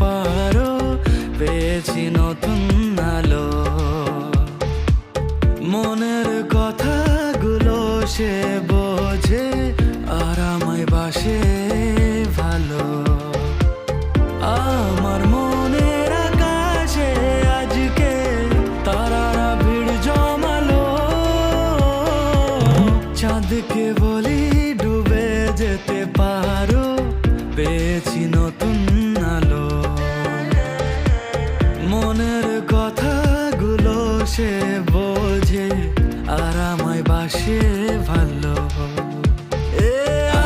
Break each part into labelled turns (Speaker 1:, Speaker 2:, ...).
Speaker 1: পারো, পেয়েছি নতুন আলো। মনের কথাগুলো সে বোঝে, আর আমায় বাসে ভালো। আমার মনের আকাশে আজকে তারারা ভিড় জমালো। চাঁদকে বলি ডুবে যেতে পারো, পেয়েছি নতুন আলো। মনের কথাগুলো সে বোঝে, আর আমায় বাসে ভালো।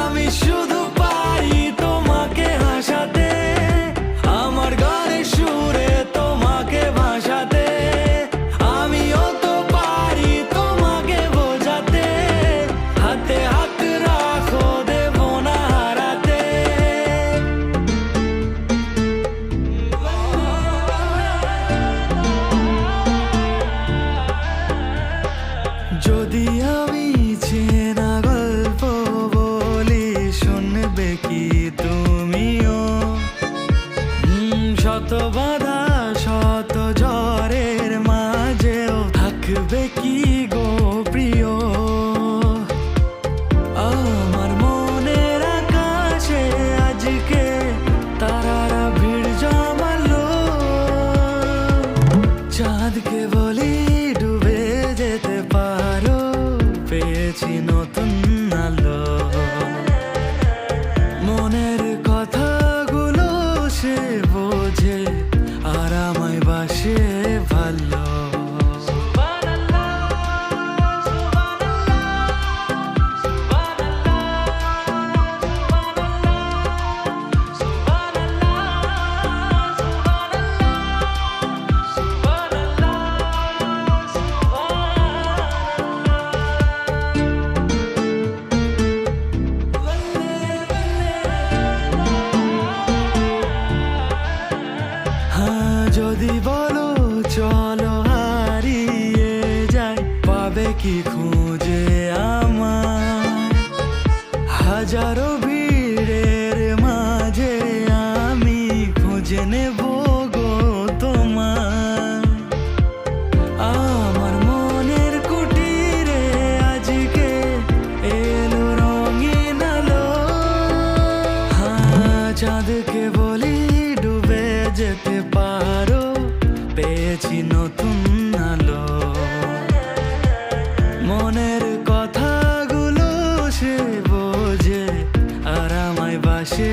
Speaker 1: আমি শুধু পারি তোমাকে হাসাতে, আমার গানের সুরে তোমাকে ভাসাতে। আমিও তো পারি তোমাকে বোঝাতে, হাতে হাত রাখো দেব না হারাতে। যদি আমি চেনা গল্প বলি, শুনবে কি তুমিও? শত বাধা শত ঝড়ের মাঝেও থাকবে কি গো প্রিয়? আমার মনের আকাশে আজকে তারারা ভিড় জমালো। চাঁদকে বলি ডুবে যেতে পারো, পেয়েছি নতুন আলো। মনের কথাগুলো সে বোঝে, আর আমায় বাসে ভালো। যদি বলো চলো হারিয়ে যাই, পাবে কি খুঁজে আমার? হাজারো ভিড়ের মাঝে আমি খুঁজে নেব গো তোমার। আমার মনের কুটিরে আজকে এলো রঙিন আলো। চাঁদকে বলি ডুবে যেতে পারো, পেয়েছি নতুন আলো। মনের কথাগুলো সে বোঝে, আর আমায় বাসে